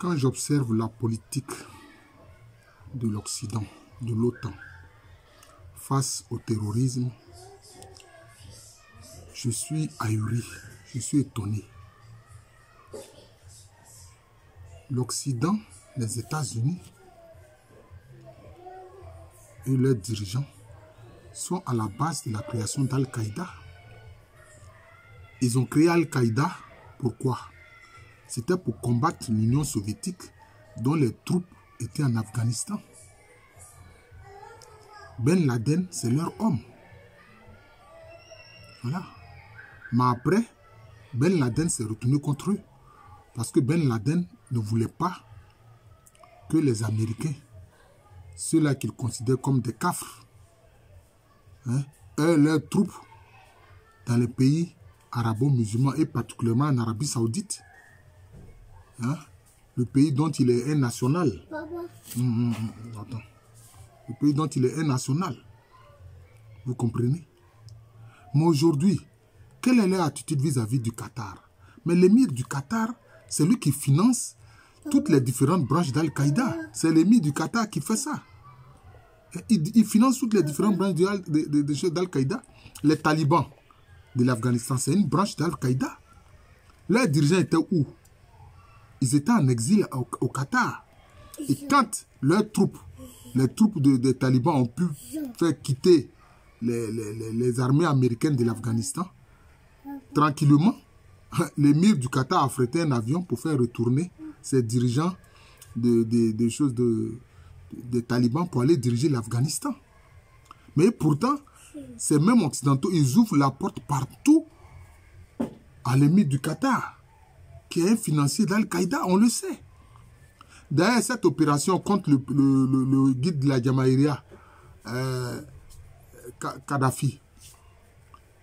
Quand j'observe la politique de l'Occident, de l'OTAN, face au terrorisme, je suis ahuri, je suis étonné. L'Occident, les États-Unis et leurs dirigeants sont à la base de la création d'Al-Qaïda. Ils ont créé Al-Qaïda, pourquoi? C'était pour combattre l'Union soviétique dont les troupes étaient en Afghanistan. Ben Laden, c'est leur homme. Voilà. Mais après, Ben Laden s'est retourné contre eux. Parce que Ben Laden ne voulait pas que les Américains, ceux-là qu'ils considèrent comme des cafres, aient leurs troupes dans les pays arabo-musulmans et particulièrement en Arabie Saoudite. Le pays dont il est un national. Attends. Le pays dont il est un national. Vous comprenez? Mais aujourd'hui, quelle est leur attitude vis-à-vis du Qatar? Mais l'émir du Qatar, c'est lui qui finance toutes les différentes branches d'Al-Qaïda. C'est l'émir du Qatar qui fait ça. Il finance toutes les différentes branches d'Al-Qaïda. Les talibans de l'Afghanistan, c'est une branche d'Al-Qaïda. Leurs dirigeants étaient où? Ils étaient en exil au Qatar. Et quand leurs troupes, les troupes des talibans ont pu faire quitter les armées américaines de l'Afghanistan, tranquillement, l'émir du Qatar a affrété un avion pour faire retourner ses dirigeants des talibans pour aller diriger l'Afghanistan. Mais pourtant, ces mêmes occidentaux, ils ouvrent la porte partout à l'émir du Qatar, qui est un financier d'Al-Qaïda, on le sait. D'ailleurs, cette opération contre le guide de la Jamaïria, Kadhafi,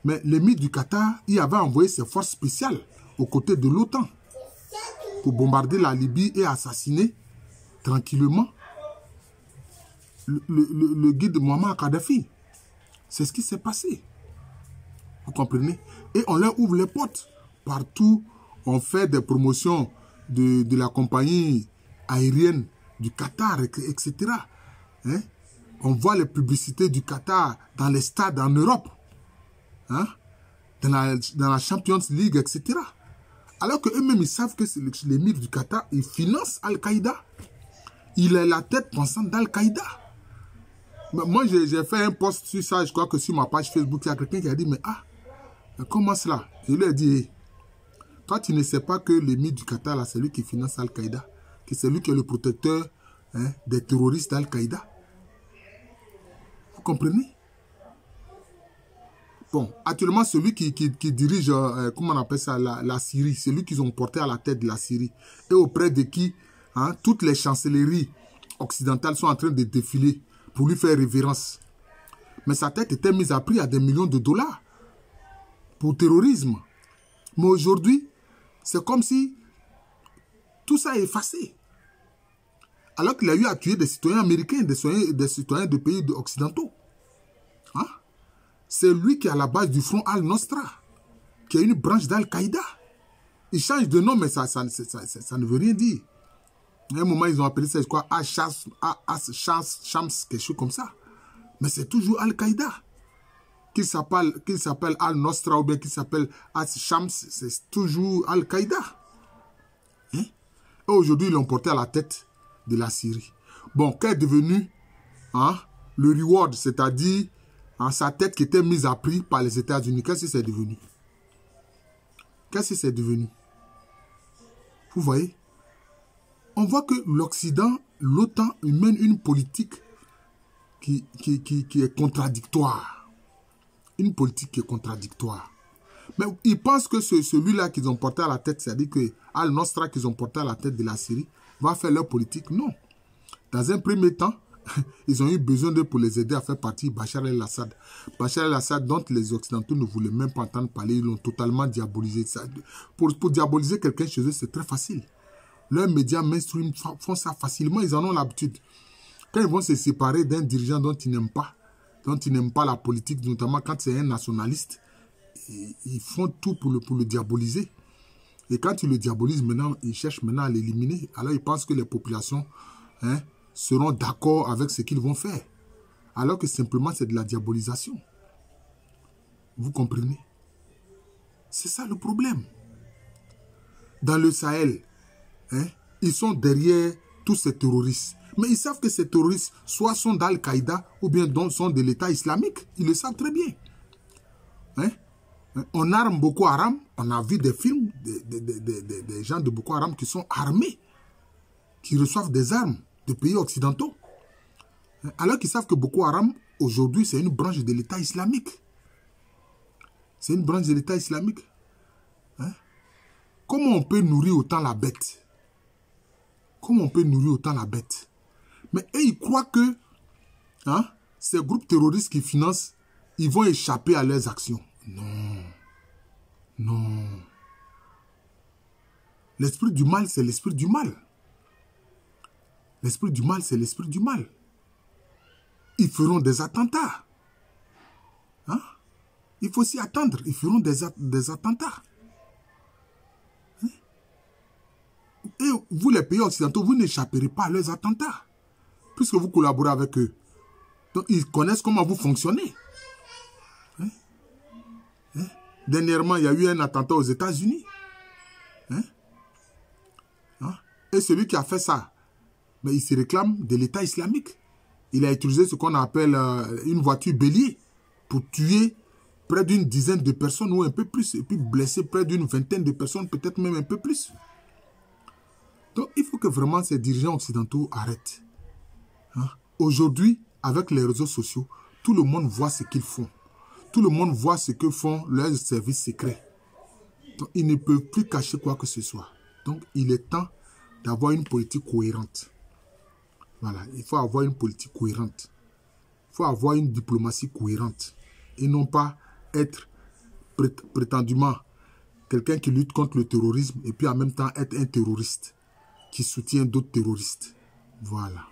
mais l'émir du Qatar, il avait envoyé ses forces spéciales aux côtés de l'OTAN pour bombarder la Libye et assassiner tranquillement le guide Muammar Kadhafi. C'est ce qui s'est passé. Vous comprenez? Et on leur ouvre les portes. Partout, on fait des promotions de la compagnie aérienne du Qatar, etc. On voit les publicités du Qatar dans les stades en Europe. Dans la Champions League, etc. Alors qu'eux-mêmes, ils savent que l'émir du Qatar, il finance Al-Qaïda. Il est la tête pensante d'Al-Qaïda. Moi, j'ai fait un post sur ça, je crois que sur ma page Facebook, il y a quelqu'un qui a dit, mais comment cela? Je lui ai dit, toi, tu ne sais pas que l'émir du Qatar, là, c'est lui qui finance Al-Qaïda, que c'est lui qui est le protecteur des terroristes d'Al-Qaïda. Vous comprenez? Bon, actuellement, celui qui dirige, comment on appelle ça, la Syrie, c'est lui qu'ils ont porté à la tête de la Syrie, et auprès de qui toutes les chancelleries occidentales sont en train de défiler pour lui faire révérence. Mais sa tête était mise à prix à des millions de dollars pour terrorisme. Mais aujourd'hui, c'est comme si tout ça est effacé. Alors qu'il a eu à tuer des citoyens américains, des citoyens de pays occidentaux. C'est lui qui est à la base du front Al-Nosra, qui est une branche d'Al-Qaïda. Il change de nom, mais ça ne veut rien dire. À un moment, ils ont appelé ça, je crois, Shams, quelque chose comme ça. Mais c'est toujours Al-Qaïda. Qu'il s'appelle Al-Nosra ou bien qu'il s'appelle Shams, c'est toujours Al-Qaïda. Et aujourd'hui, ils l'ont porté à la tête de la Syrie. Bon, qu'est devenu le reward, c'est-à-dire sa tête qui était mise à prix par les États-Unis? Qu'est-ce que c'est devenu? Qu'est-ce que c'est devenu? Vous voyez? On voit que l'Occident, l'OTAN, mène une politique qui est contradictoire. Une politique qui est contradictoire. Mais ils pensent que celui-là qu'ils ont porté à la tête, c'est-à-dire que Al-Nosra qu'ils ont porté à la tête de la Syrie, va faire leur politique. Non. Dans un premier temps, ils ont eu besoin d'eux pour les aider à faire partie Bachar el-Assad. Bachar el-Assad, dont les Occidentaux ne voulaient même pas entendre parler, ils l'ont totalement diabolisé. Pour diaboliser quelqu'un chez eux, c'est très facile. Leurs médias mainstream font ça facilement, ils en ont l'habitude. Quand ils vont se séparer d'un dirigeant dont ils n'aiment pas la politique, notamment quand c'est un nationaliste, ils font tout pour le diaboliser. Et quand ils le diabolisent maintenant, ils cherchent maintenant à l'éliminer. Alors ils pensent que les populations seront d'accord avec ce qu'ils vont faire. Alors que simplement c'est de la diabolisation. Vous comprenez? C'est ça le problème. Dans le Sahel, ils sont derrière tous ces terroristes. Mais ils savent que ces terroristes, soit sont d'Al-Qaïda, ou bien sont de l'État islamique. Ils le savent très bien. On arme Boko Haram. On a vu des films des gens de Boko Haram qui sont armés, qui reçoivent des armes de pays occidentaux. Alors qu'ils savent que Boko Haram, aujourd'hui, c'est une branche de l'État islamique. C'est une branche de l'État islamique. Comment on peut nourrir autant la bête? Comment on peut nourrir autant la bête? Mais eux, ils croient que ces groupes terroristes qui financent, ils vont échapper à leurs actions. Non. Non. L'esprit du mal, c'est l'esprit du mal. L'esprit du mal, c'est l'esprit du mal. Ils feront des attentats. Il faut s'y attendre. Ils feront des attentats. Et vous, les pays occidentaux, vous n'échapperez pas à leurs attentats. Puisque vous collaborez avec eux. Donc, ils connaissent comment vous fonctionnez. Dernièrement, il y a eu un attentat aux États-Unis. Et celui qui a fait ça, mais il se réclame de l'État islamique. Il a utilisé ce qu'on appelle une voiture bélier pour tuer près d'une dizaine de personnes ou un peu plus, et puis blesser près d'une vingtaine de personnes, peut-être même un peu plus. Donc, il faut que vraiment ces dirigeants occidentaux arrêtent. Aujourd'hui, avec les réseaux sociaux, tout le monde voit ce qu'ils font. Tout le monde voit ce que font leurs services secrets. Donc, ils ne peuvent plus cacher quoi que ce soit. Donc, il est temps d'avoir une politique cohérente. Voilà, il faut avoir une politique cohérente. Il faut avoir une diplomatie cohérente. Et non pas être prétendument quelqu'un qui lutte contre le terrorisme et puis en même temps être un terroriste qui soutient d'autres terroristes. Voilà.